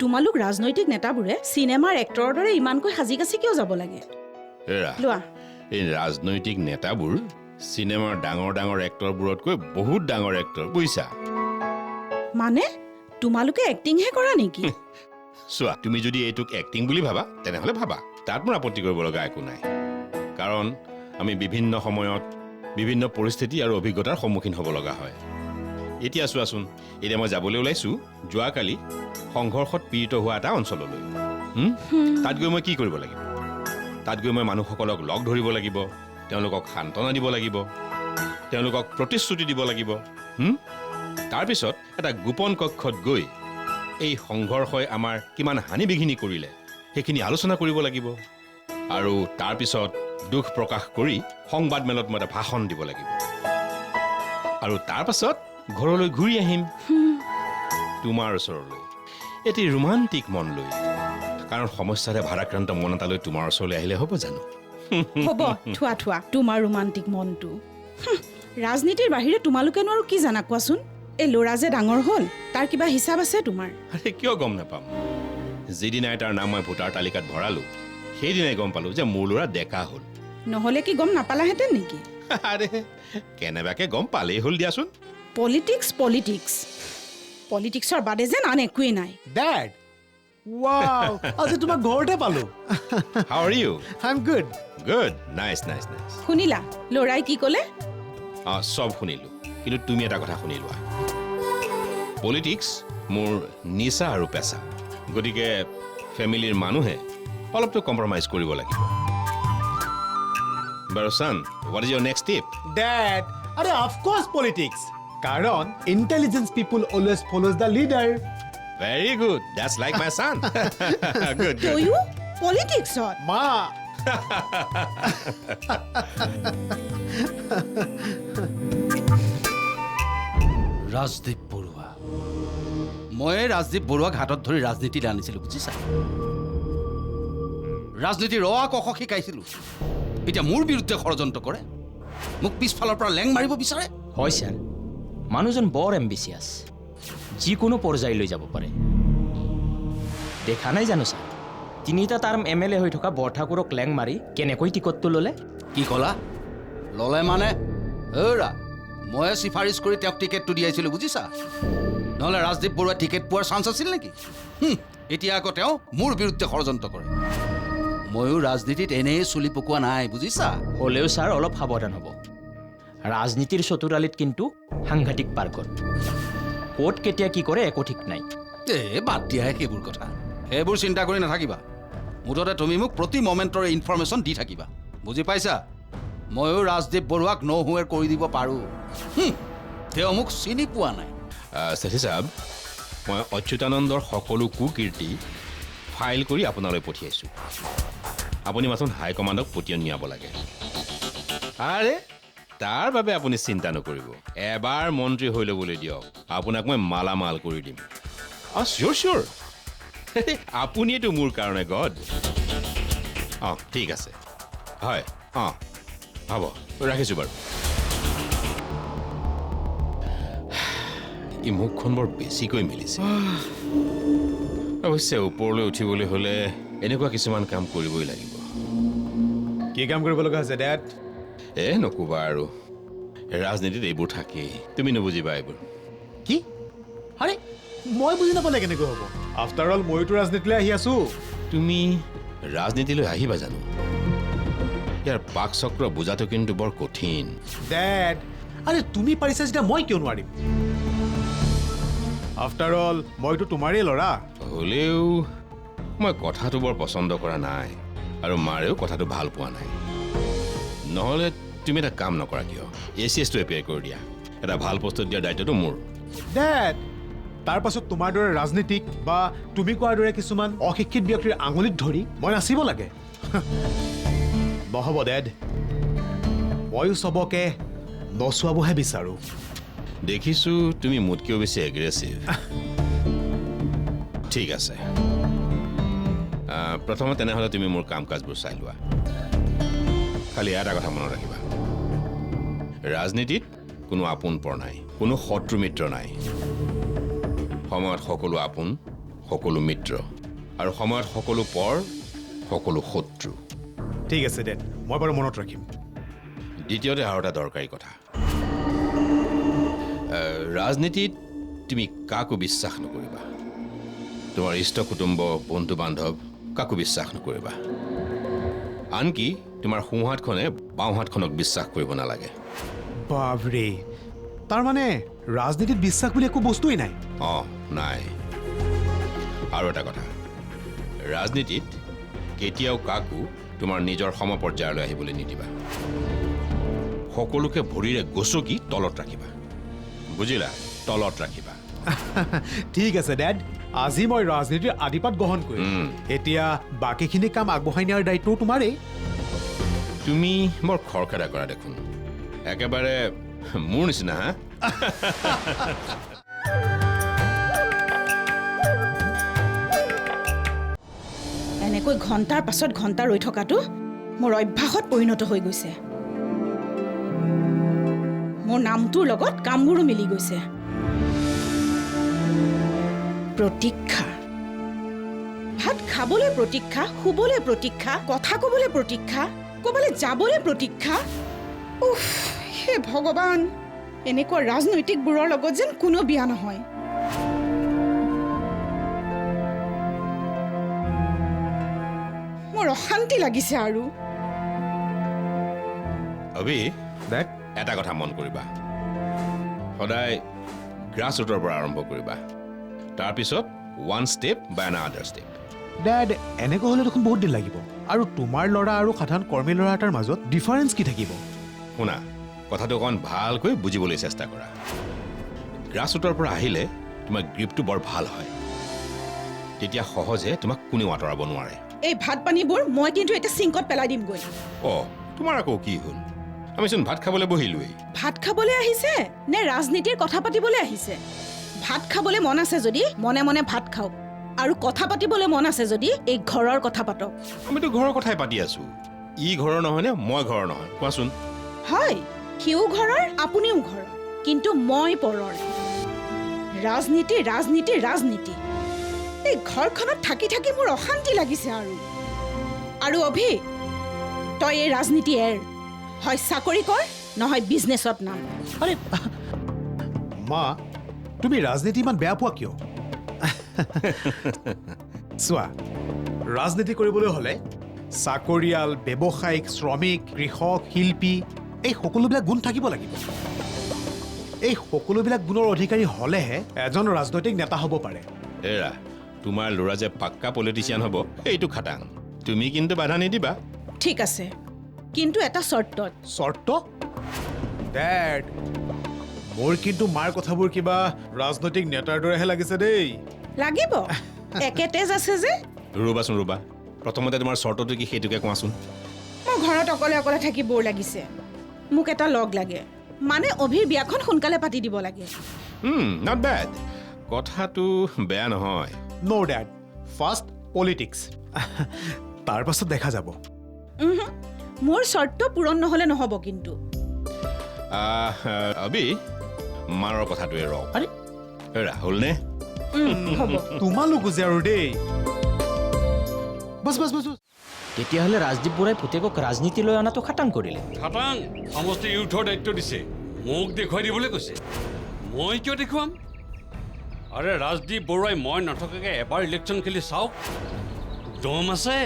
তোমালোক ৰাজনৈতিক নেতাবোৰে চিনেমাৰ এক্টৰৰ দৰে ইমানকৈ সাজি কাচি কিয় যাব লাগে লোৱা এই ৰাজনৈতিক নেতাবোৰ চিনেমাৰ ডাঙৰ ডাঙৰ এক্টৰবোৰতকৈ বহুত ডাঙৰ এক্টৰ বুজিছা মানে তোমালোকে এক্টিংহে কৰা নেকি চোৱা তুমি যদি এইটোক এক্টিং বুলি ভাবা তেনেহ'লে ভাবা তাত মোৰ আপত্তি কৰিব লগা একো নাই কাৰণ আমি বিভিন্ন সময়ত বিভিন্ন পৰিস্থিতি আৰু অভিজ্ঞতাৰ সন্মুখীন হ'ব লগা হয় এতিয়া চোৱাচোন এতিয়া মই যাবলৈ ওলাইছোঁ যোৱাকালি সংঘৰ্ষত পীড়িত হোৱা এটা অঞ্চললৈ তাত গৈ মই কি কৰিব লাগিব তাত গৈ মই মানুহসকলক লগ ধৰিব লাগিব তেওঁলোকক সান্তনা দিব লাগিব তেওঁলোকক প্ৰতিশ্ৰুতি দিব লাগিব তাৰপিছত এটা গোপন কক্ষত গৈ এই সংঘৰ্ষই আমাৰ কিমান হানি বিঘিনি কৰিলে সেইখিনি আলোচনা কৰিব লাগিব আৰু তাৰপিছত দুখ প্ৰকাশ কৰি সংবাদমেলত মই এটা ভাষণ দিব লাগিব আৰু তাৰপাছত ঘৰলৈ ঘূৰি আহিম তোমাৰ ওচৰলৈ এটি ৰোমান্টিক মন লৈ কাৰণ সমস্যাৰে ভাৰাক্ৰান্ত মন এটালৈ তোমাৰ ওচৰলৈ আহিলে হ'ব জানো হ'ব থোৱা থোৱা তোমাৰ ৰোমান্টিক মনটো ৰাজনীতিৰ বাহিৰে তোমালোকেনো আৰু কি জানা কোৱাচোন এই ল'ৰা যে ডাঙৰ হ'ল তাৰ কিবা হিচাপ আছে তোমাৰ আৰে কিয় গম নাপাম যিদিনাই তাৰ নাম মই ভোটাৰ তালিকাত ভৰালো সেইদিনাই গম পালো যে মোৰ ল'ৰা ডেকা হ'ল নহ'লে কি গম নাপালাহেঁতেন নেকি আৰে কেনেবাকে গম পালেই হ'ল দিয়াচোন পলিটিক্সৰ বাদে যেন আন একোৱেই নাই ডেড ৱাও আজি তোমাক ঘৰতে পালো how are you I am good nice শুনিলা ল'ৰাই কি ক'লে সব শুনিলো কিন্তু তুমি এটা কথা শুনি লোৱা পলিটিক্স মোৰ নিচা আৰু পেচা গতিকে ফেমিলিৰ মানুহে অলপতো কম্প্ৰমাইজ কৰিব লাগিব বাৰু son what is your next tip dad আৰে অফ কোৰ্স পলিটিক্স কাৰণ intelligence people always follows the leader very good that's like my son good তয়ো পলিটিক্সত মা ৰাজদীপ বৰুৱা মই ৰাজদীপ বৰুৱাক হাতত ধৰি ৰাজনীতিত আনিছিলো বুজিছা ৰাজনীতি ৰৱা কষ শিকাইছিলো এতিয়া মোৰ বিৰুদ্ধে ষড়যন্ত্ৰ কৰে মোক পিছফালৰ পৰা লেং মাৰিব বিচাৰে হয় ছাৰ মানুহজন বৰ এম্বিচিয়াছ যিকোনো পৰ্যায়লৈ যাব পাৰে দেখা নাই জানো ছাৰ তিনিটা টাৰ্ম MLA হৈ থকা বৰঠাকুৰক লেং মাৰি কেনেকৈ টিকটটো ল'লে কি ক'লা ল'লে মানে হেৰা মই চিফাৰিছ কৰি তেওঁক টিকেটটো দিয়াইছিলোঁ বুজিছা নহ'লে ৰাজদীপ বৰুৱাই টিকেট পোৱাৰ চান্স আছিল নেকি এতিয়া আকৌ তেওঁ মোৰ বিৰুদ্ধে ষড়যন্ত্ৰ কৰে ময়ো ৰাজনীতিত এনেই চুলি পকোৱা নাই বুজিছা হ'লেও ছাৰ অলপ সাৱধান হ'ব ৰাজনীতিৰ চতুৰালিত কিন্তু সাংঘাতিক পাৰ্গত ক'ত কেতিয়া কি কৰে একো ঠিক নাই বাদ দিয়াহে সেইবোৰ কথা সেইবোৰ চিন্তা কৰি নাথাকিবা মুঠতে তুমি মোক প্ৰতি মমেণ্টৰ ইনফৰমেশ্যন দি থাকিবা বুজি পাইছা ময়ো ৰাজদীপ বৰুৱাক নৌহুৱেৰ কৰি দিব পাৰোঁ তেওঁ মোক চিনি পোৱা নাই ছেঠি চাহাব মই অচ্যুতানন্দৰ সকলো কুকীৰ্তি ফাইল কৰি আপোনালৈ পঠিয়াইছোঁ আপুনি মাথোন হাইকমাণ্ডক পতিয়ন নিয়াব লাগে আৰে তাৰ বাবে আপুনি চিন্তা নকৰিব এবাৰ মন্ত্ৰী হৈ ল'বলৈ দিয়ক আপোনাক মই মালামাল কৰি দিম চিয়'ৰ আপুনিয়েতো মোৰ কাৰণে গড ঠিক আছে হয় হ'ব ৰাখিছোঁ বাৰু ই মুখখন বৰ বেছিকৈ মিলিছে অৱশ্যে ওপৰলৈ উঠিবলৈ হ'লে এনেকুৱা কিছুমান কাম কৰিবই লাগিব কি কাম কৰিব লগা হৈছে ডেড নক'বা আৰু ৰাজনীতিত এইবোৰ থাকেই তুমি নুবুজিবা এইবোৰ কি আৰে মই বুজি নাপালে কেনেকৈ হ'ব আফটাৰ অল মইতো ৰাজনীতিলৈ আহি আছো তুমি ৰাজনীতিলৈ আহিবা জানো ইয়াৰ পাক চক্ৰ বুজাটো কিন্তু বৰ কঠিন ডেড আৰে তুমি পাৰিছা যেতিয়া মই কিয় নোৱাৰিম আফটাৰ অল মইতো তোমাৰেই ল'ৰা হ'লেও মই কথাটো বৰ পচন্দ কৰা নাই আৰু মাৰেও কথাটো ভাল পোৱা নাই নহ'লে তুমি এটা কাম নকৰা কিয় ACSটো এপ্লাই কৰি দিয়া এটা ভাল পষ্টত দিয়াৰ দায়িত্বটো মোৰ ডেড তাৰ পাছত তোমাৰ দৰে ৰাজনীতিক বা তুমি কোৱাৰ দৰে কিছুমান অশিক্ষিত ব্যক্তিৰ আঙুলিত ধৰি মই নাচিব লাগে নহ'ব ডেড ময়ো চবকে নচুৱাবহে বিচাৰোঁ দেখিছোঁ তুমি মোতকৈও বেছি এগ্ৰেছিভ ঠিক আছে প্ৰথমে তেনেহ'লে তুমি মোৰ কাম কাজবোৰ চাই লোৱা খালি এটা কথা মনত ৰাখিবা ৰাজনীতিত কোনো আপোন পৰ নাই কোনো শত্ৰু মিত্ৰ নাই সময়ত সকলো আপোন সকলো মিত্ৰ আৰু সময়ত সকলো পৰ সকলো শত্ৰু ঠিক আছে ডেড মই বাৰু মনত ৰাখিম দ্বিতীয়তে আৰু এটা দৰকাৰী কথা ৰাজনীতিত তুমি কাকো বিশ্বাস নকৰিবা তোমাৰ ইষ্ট কুটুম্ব বন্ধু বান্ধৱ কাকো বিশ্বাস নকৰিবা আনকি তোমাৰ সোঁহাতখনে বাওঁহাতখনক বিশ্বাস কৰিব নালাগে বাবৰে তাৰমানে ৰাজনীতিত বিশ্বাস বুলি একো বস্তুৱেই নাই অঁ নাই আৰু এটা কথা ৰাজনীতিত কেতিয়াও কাকো তোমাৰ নিজৰ সমপৰ্যায়লৈ আহিবলৈ নিদিবা সকলোকে ভৰিৰে গচকি তলত ৰাখিবা বুজিলা তলত ৰাখিবা ঠিক আছে ডেড আজি মই ৰাজনীতিৰ আদিপাত গ্ৰহণ কৰিম এতিয়া বাকীখিনি কাম আগবঢ়াই নিয়াৰ দায়িত্বও তোমাৰেই তুমি বৰ খৰখেদা কৰা দেখোন একেবাৰে মোৰ নিচিনা হা এনেকৈ ঘণ্টাৰ পাছত ঘণ্টা ৰৈ থকাটো মোৰ অভ্যাসত পৰিণত হৈ গৈছে মোৰ নামটোৰ লগত কামবোৰো মিলি গৈছে প্ৰতীক্ষা ভাত খাবলৈ প্ৰতীক্ষা শুবলৈ প্ৰতীক্ষা কথা ক'বলৈ প্ৰতীক্ষা ক'বলৈ যাবলৈ প্ৰতীক্ষা উফ হে ভগৱান এনেকুৱা ৰাজনৈতিকবোৰৰ লগত যেন কোনো বিয়া নহয় মোৰ অশান্তি লাগিছে আৰু অভি ডেড এটা কথা মন কৰিবা সদায় গ্ৰাছ ৰুটৰ পৰা আৰম্ভ কৰিবা তাৰপিছত ওৱান ষ্টেপ বা এনাডাৰ ষ্টেপ ডেড এনেকৈ হ'লে দেখোন বহুত দিন লাগিব আৰু তোমাৰ ল'ৰা আৰু সাধাৰণ কৰ্মী ল'ৰা এটাৰ মাজত ডিফাৰেঞ্চ কি থাকিব শুনা কথাটো অকণ ভালকৈ বুজিবলৈ চেষ্টা কৰা গ্ৰাছ ৰুটৰ পৰা আহিলে তোমাৰ গ্ৰিপটো বৰ ভাল হয় তেতিয়া সহজে তোমাক কোনেও আঁতৰাব নোৱাৰে এই ভাত পানীবোৰ মই কিন্তু এতিয়া চিংকত পেলাই দিমগৈ অঁ তোমাৰ আকৌ কি হ'ল আমিচোন ভাত খাবলৈ বহিলোৱেই ভাত খাবলৈ আহিছে নে ৰাজনীতিৰ কথা পাতিবলৈ আহিছে ভাত খাবলৈ মন আছে যদি মনে মনে ভাত খাওক আৰু কথা পাতিবলৈ মন আছে যদি এই ঘৰৰ কথা পাতক আমিতো ঘৰৰ কথাই পাতি আছো ই ঘৰৰ নহয়নে মই ঘৰৰ নহয় কোৱাচোন হয় সিও ঘৰৰ আপুনিও ঘৰৰ কিন্তু মই পৰৰ ৰাজনীতি ৰাজনীতি ৰাজনীতি এই ঘৰখনত থাকি থাকি মোৰ অশান্তি লাগিছে আৰু অভি তই এই ৰাজনীতি এৰ হয় চাকৰি কৰ নহয় বিজনেছত নাম আৰে মা তুমি ৰাজনীতি ইমান বেয়া পোৱা কিয় চোৱা ৰাজনীতি কৰিবলৈ হ'লে চাকৰিয়াল ব্যৱসায়িক শ্ৰমিক কৃষক শিল্পী এই সকলোবিলাক গুণ থাকিব লাগিব এই সকলোবিলাক গুণৰ অধিকাৰী হ'লেহে এজন ৰাজনৈতিক নেতা হ'ব পাৰে এৰা তোমাৰ ল'ৰা যে পাক্কা পলিটিচিয়ান হ'ব এইটো খাটাং তুমি কিন্তু বাধা নিদিবা ঠিক আছে কিন্তু এটা চৰ্তত চৰ্ত ডেড মোৰ কিন্তু মাৰ কথাবোৰ কিবা ৰাজনৈতিক নেতাৰ দৰেহে লাগিছে দেই লাগিব একে তেজ আছে যে ৰ'বাচোন ৰ'বা প্ৰথমতে তোমাৰ চৰ্তটো কি সেইটোকে কোৱাচোন মোৰ ঘৰত অকলে অকলে থাকি বৰ লাগিছে মোক এটা লগ লাগে মানে অভিৰ বিয়াখন সোনকালে পাতি দিব লাগে নট বেড কথাটো বেয়া নহয় ন' ডেড ফাৰ্ষ্ট পলিটিক্স তাৰ পাছত দেখা যাব মোৰ চৰ্ত পূৰণ নহ'লে নহ'ব কিন্তু অবি মাৰৰ কথাটোৱে ৰ আৰে ৰাহুলনে হ'ব তোমালোকো যে আৰু দেই বছ তেতিয়াহ'লে ৰাজদীপ বৰাই পুতেকক ৰাজনীতিলৈ অনাটো খাটাং কৰিলে খাটাং সমষ্টি ইউথৰ দায়িত্ব দিছে মোক দেখুৱাই দিবলৈ কৈছে মই কিয় দেখুৱাম আৰে ৰাজদীপ বৰুৱাই মই নথকাকৈ এবাৰ ইলেকশ্যন খেলি চাওক দম আছে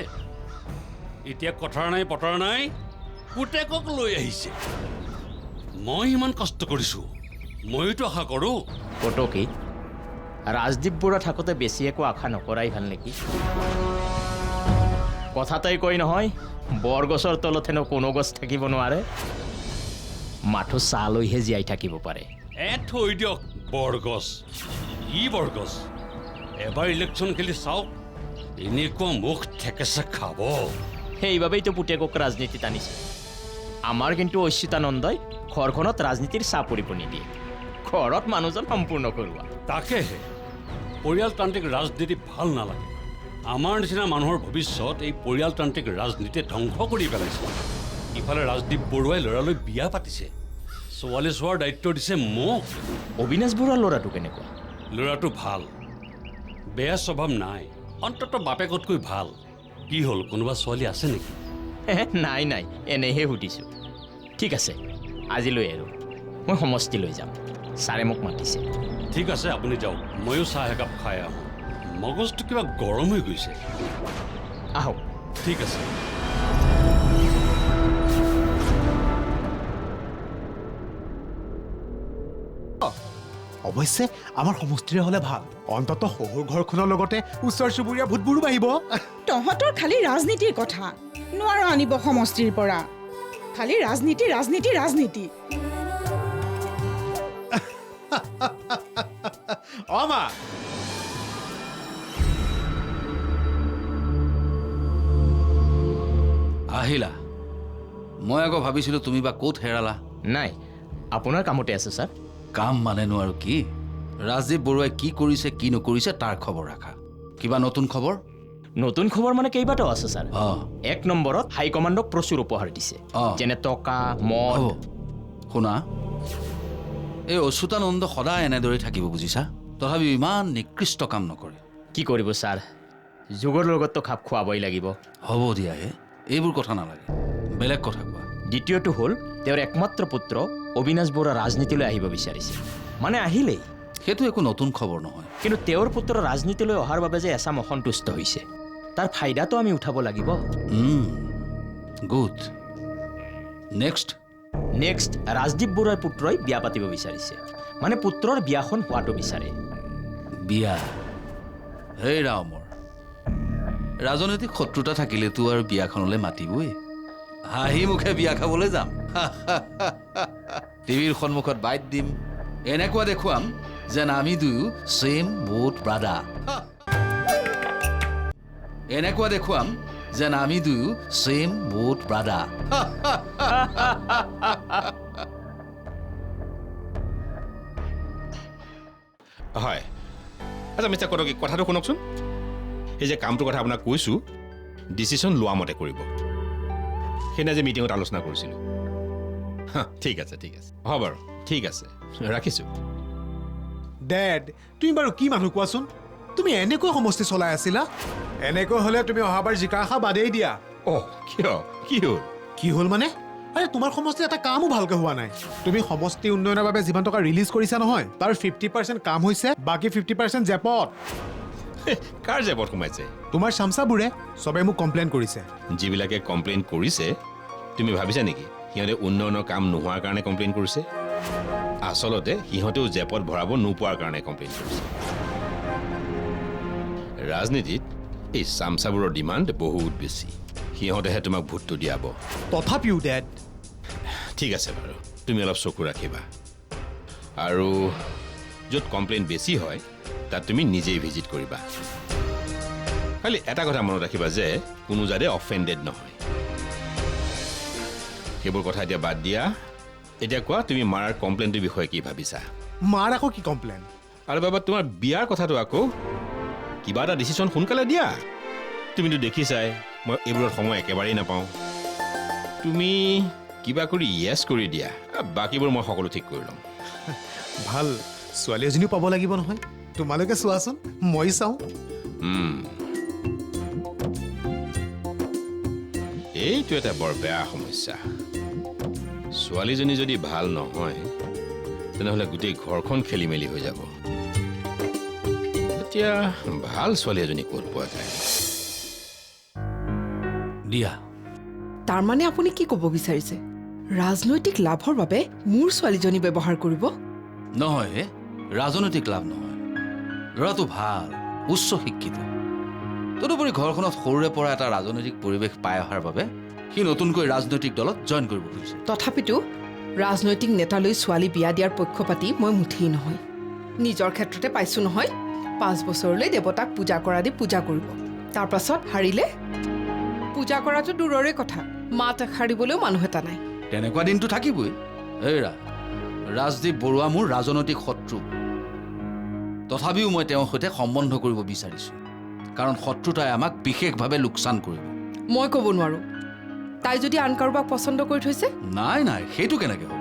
এতিয়া কথাৰ নাই পতাৰ নাই পুতেকক লৈ আহিছে মই ইমান কষ্ট কৰিছোঁ ময়োতো আশা কৰোঁ কটকী ৰাজদীপ বৰুৱা থাকোঁতে বেছি একো আশা নকৰাই ভাল নেকি কথাটাই কয় নহয় বৰগছৰ তলত হেনো কোনো গছ থাকিব নোৱাৰে মাথো চাহ লৈহে জীয়াই থাকিব পাৰে থৈ দিয়ক বৰগছ ই বৰগছ এবাৰ ইলেকশ্যন খেলি চাওক এনেকুৱা মুখ ঠেকেচা খাব সেইবাবেইতো পুতেকক ৰাজনীতিত আনিছে আমাৰ কিন্তু অচ্যুতানন্দই ঘৰখনত ৰাজনীতিৰ চাহ পৰিব নিদিয়ে ঘৰত মানুহজন সম্পূৰ্ণ কৰোৱা তাকেহে পৰিয়ালতান্ত্ৰিক ৰাজনীতি ভাল নালাগে আমাৰ নিচিনা মানুহৰ ভৱিষ্যত এই পৰিয়ালতান্ত্ৰিক ৰাজনীতিয়ে ধ্বংস কৰি পেলাইছে ইফালে ৰাজদীপ বৰুৱাই ল'ৰালৈ বিয়া পাতিছে ছোৱালী চোৱাৰ দায়িত্ব দিছে মোক অবিনাশ বৰুৱাৰ ল'ৰাটো কেনেকুৱা ল'ৰাটো ভাল বেয়া স্বভাৱ নাই, অন্ততঃ বাপেকতকৈ ভাল। কি হ'ল, কোনোবা ছোৱালী আছে নেকি? নাই নাই, এনেহে সুধিছোঁ। ঠিক আছে, আজিলৈ আৰু মই সমষ্টিলৈ যাম। ছাৰে মোক মাতিছে। ঠিক আছে, আপুনি যাওক, ময়ো চাহ একাপ খাই আহোঁ। মগজটো কিবা গৰম হৈ গৈছে। আহক। ঠিক আছে। অৱশ্যে আমাৰ সমষ্টিৰে হ'লে ভাল। অন্ততঃ শহুৰ ঘৰখনৰ লগতে ওচৰ চুবুৰীয়া ভূতবোৰো বাঢ়িব। তহঁতৰ খালি ৰাজনীতিৰ কথা নোৱাৰ আনিব সমষ্টিৰ পৰা। খালি ৰাজনীতি ৰাজনীতি ৰাজনীতি। অ মা, আহিলা? মই আকৌ ভাবিছিলোঁ তুমি বা ক'ত হেৰালা। নাই, আপোনাৰ কামতে আছে ছাৰ। কাম মানেনো আৰু কি? ৰাজদীপ বৰুৱাই কি কৰিছে কি নকৰিছে তাৰ খবৰ ৰাখা। কিবা নতুন খবৰ? নতুন খবৰ মানে কেইবাটাও আছে ছাৰ। অঁ। 1 নম্বৰত হাইকমাণ্ডক প্ৰচুৰ উপহাৰ দিছে, যেনে টকা, মদ। শুনা, এই অচ্যুতানন্দ সদায় এনেদৰেই থাকিব বুজিছা। তথাপিও ইমান নিকৃষ্ট কাম নকৰে। কি কৰিব ছাৰ, যুগৰ লগততো খাপ খুৱাবই লাগিব। হ'ব দিয়া হে, এইবোৰ কথা নালাগে, বেলেগ কথা কোৱা। দ্বিতীয়টো হ'ল তেওঁৰ একমাত্ৰ পুত্ৰ অবিনাশ বৰুৱা ৰাজনীতিলৈ আহিব বিচাৰিছে। মানে আহিলেই। সেইটো একো নতুন খবৰ নহয়। কিন্তু তেওঁৰ পুত্ৰ ৰাজনীতিলৈ অহাৰ বাবে যে এচাম অসন্তুষ্ট হৈছে, তাৰ ফাইদাটো আমি উঠাব লাগিব। গুড। নেক্সট ৰাজদীপ বৰুৱাৰ পুত্ৰই বিয়া পাতিব বিচাৰিছে। মানে পুত্ৰৰ বিয়াখন হোৱাটো বিচাৰে। বিয়া? হেই ৰামৰ, ৰাজনৈতিক শত্ৰুতা থাকিলেতো আৰু বিয়াখনলৈ মাতিবই। হাঁহি মুখে বিয়া খাবলৈ যাম। টিভিৰ সন্মুখত বাইট দিম, এনেকুৱা দেখুৱাম যেন আমি দুয়ো ছেম বোট ব্ৰাদাৰ। এনেকুৱা দেখুৱাম যেন আমি দুয়ো ছেম বোট ব্ৰাদাৰ। হয়। আচ্ছা মিষ্টাৰ কটকী, কথাটো শুনকচোন। এই যে কামটোৰ কথা আপোনাক কৈছোঁ, ডিচিশ্যন লোৱা মতে কৰিব। সেইদিনা যে মিটিঙত আলোচনা কৰিছিলোঁ। ঠিক আছে ঠিক আছে, হ'ব বাৰু, ঠিক আছে, ৰাখিছোঁ। ডেড, তুমি বাৰু কি মানুহ কোৱাচোন? তুমি এনেকৈ সমষ্টি চলাই আছিলা? এনেকৈ হ'লে তুমি অহাবাৰ জিকা আশা বাদেই দিয়া। অ' কিয়, কি হ'ল? কি হ'ল মানে? আৰে তোমাৰ সমষ্টিৰ এটা কামো ভালকৈ হোৱা নাই। তুমি সমষ্টি উন্নয়নৰ বাবে যিমান টকা ৰিলিজ কৰিছা নহয়, তাৰ 50% কাম হৈছে, বাকী 50% জেপত। কাৰ জেপত সোমাইছে? তোমাৰ চামচাবোৰে চবে মোক কমপ্লেইন কৰিছে। যিবিলাকে কমপ্লেইন কৰিছে, তুমি ভাবিছা নেকি সিহঁতে উন্নয়নৰ কাম নোহোৱাৰ কাৰণে কমপ্লেইন কৰিছে? আচলতে সিহঁতেও জেপত ভৰাব নোপোৱাৰ কাৰণে কমপ্লেইন কৰিছে। ৰাজনীতিত এই চামচাবোৰৰ ডিমাণ্ড বহুত বেছি। সিহঁতেহে তোমাক ভোটটো দিয়াব। তথাপিও ডেড, ঠিক আছে বাৰু, তুমি অলপ চকু ৰাখিবা। আৰু য'ত কমপ্লেইন বেছি হয় তাত তুমি নিজেই ভিজিট কৰিবা। খালি এটা কথা মনত ৰাখিবা যে কোনো যাতে অফেণ্ডেড নহয়। সেইবোৰ কথা এতিয়া বাদ দিয়া। এতিয়া কোৱা, তুমি মাৰাৰ কমপ্লেইনটোৰ বিষয়ে কি ভাবিছা? মাৰ আকৌ কি কমপ্লেইন? আৰু বাবা, তোমাৰ বিয়াৰ কথাটো আকৌ কিবা এটা ডিচিশ্যন সোনকালে দিয়া। তুমিতো দেখিছাই মই এইবোৰত সময় একেবাৰেই নাপাওঁ। তুমি কিবা কৰি য়েছ কৰি দিয়া, বাকীবোৰ মই সকলো ঠিক কৰি ল'ম। ভাল ছোৱালী এজনীও পাব লাগিব নহয়। তোমালোকে চোৱাচোন, মই চাওঁ। এইটো এটা বৰ বেয়া সমস্যা। ছোৱালীজনী যদি ভাল নহয়, তেনেহ'লে গোটেই ঘৰখন খেলি মেলি হৈ যাব। এতিয়া ভাল ছোৱালী এজনী ক'ত পোৱা যায়? দিয়া। তাৰমানে আপুনি কি ক'ব বিচাৰিছে? ৰাজনৈতিক লাভৰ বাবে মোৰ ছোৱালীজনী ব্যৱহাৰ কৰিব? নহয়, ৰাজনৈতিক লাভ নহয়। ল'ৰাটো ভাল, উচ্চ শিক্ষিত। তদুপৰি ঘৰখনত সৰুৰে পৰা এটা ৰাজনৈতিক পৰিৱেশ পাই অহাৰ বাবে সি নতুনকৈ ৰাজনৈতিক দলত জইন কৰিব খুজিছে। তথাপিতো ৰাজনৈতিক নেতালৈ ছোৱালী বিয়া দিয়াৰ পক্ষপাতি মই মুঠেই নহয়। নিজৰ ক্ষেত্ৰতে পাইছোঁ নহয়, 5 বছৰলৈ দেৱতাক পূজা কৰা দি পূজা কৰিব। তাৰ পাছত হাৰিলে পূজা কৰাটো দূৰৰে কথা, মাত এষাৰ দিবলৈও মানুহ এটা নাই। তেনেকুৱা দিনটো থাকিবই। হেৰা, ৰাজদীপ বৰুৱা মোৰ ৰাজনৈতিক শত্ৰু। তথাপিও মই তেওঁৰ সৈতে সম্বন্ধ কৰিব বিচাৰিছোঁ, কাৰণ শত্ৰুতাই আমাক বিশেষভাৱে লোকচান কৰিব। মই ক'ব নোৱাৰোঁ। তাই যদি আন কাৰোবাক পচন্দ কৰি থৈছে? নাই নাই, সেইটো কেনেকৈ হ'ব?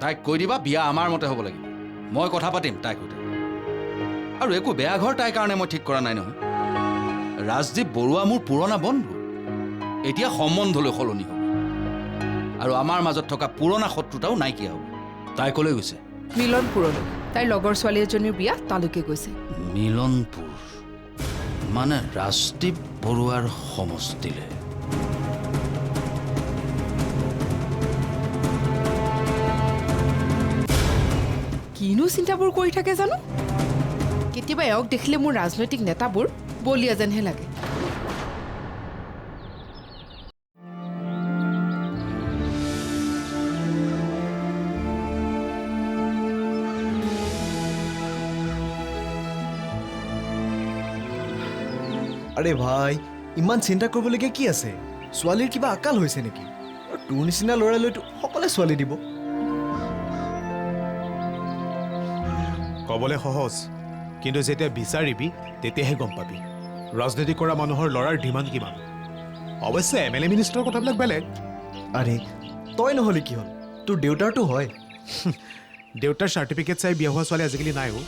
তাইক কৈ দিবা বিয়া আমাৰ মতে হ'ব লাগিব। মই কথা পাতিম তাইৰ সৈতে। আৰু একো বেয়া ঘৰ তাইৰ কাৰণে মই ঠিক কৰা নাই নহয়। ৰাজদীপ বৰুৱা মোৰ পুৰণা বন্ধু, এতিয়া সম্বন্ধলৈ সলনি হ'ব আৰু আমাৰ মাজত থকা পুৰণা শত্ৰুতাও নাইকিয়া হ'ব। তাই ক'লৈ গৈছে? মিলনপুৰলৈ। তাইৰ লগৰ ছোৱালী এজনীৰ বিয়া তালৈকে গৈছে। মিলনপুৰ মানে ৰাজদীপ বৰুৱাৰ সমষ্টিলে। কিনো চিন্তাবোৰ কৰি থাকে জানো? কেতিয়াবা এওঁক দেখিলে মোৰ ৰাজনৈতিক নেতাবোৰ বলিয়া যেনহে লাগে। আৰে ভাই, ইমান চিন্তা কৰিবলগীয়া কি আছে? ছোৱালীৰ কিবা আকাল হৈছে নেকি? আৰু তোৰ নিচিনা ল'ৰালৈতো সকলোৱে ছোৱালী দিব। ক'বলৈ সহজ, কিন্তু যেতিয়া বিচাৰিবি তেতিয়াহে গম পাবি ৰাজনীতি কৰা মানুহৰ ল'ৰাৰ ডিমাণ্ড কিমান। অৱশ্যে MLA মিনিষ্টাৰৰ কথাবিলাক বেলেগ। আৰে তই নহ'লে কি হ'ল? তোৰ দেউতাৰতো হয়। দেউতাৰ চাৰ্টিফিকেট চাই বিয়া হোৱা ছোৱালী আজিকালি নাইও।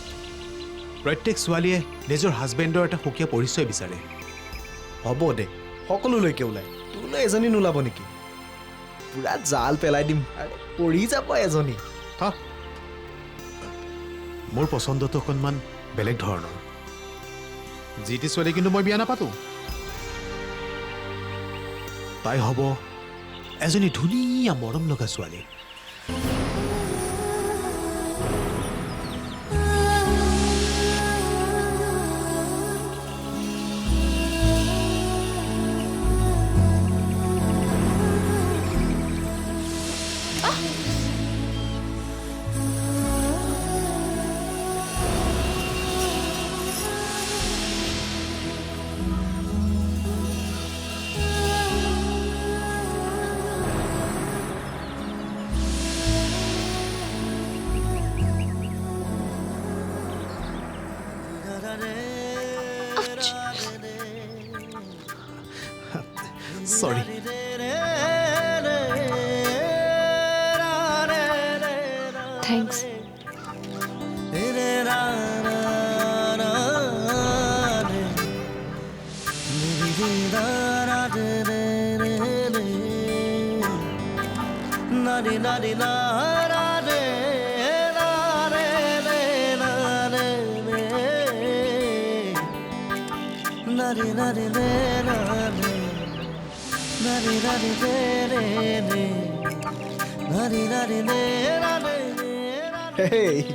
প্ৰত্যেক ছোৱালীয়ে নিজৰ হাজবেণ্ডৰ এটা সুকীয়া পৰিচয় বিচাৰে। হ'ব দে, সকলোলৈকে ওলাই। তোলৈ এজনী নোলাব নেকি? পুৰা জাল পেলাই দিম। আৰে পৰি যাব এজনী। থ, মোৰ পচন্দটো অকণমান বেলেগ ধৰণৰ। যি টি ছোৱালী কিন্তু মই বিয়া নাপাতো। তাই হ'ব এজনী ধুনীয়া মৰম লগা ছোৱালী। Sorry. থেংকছ। Hey.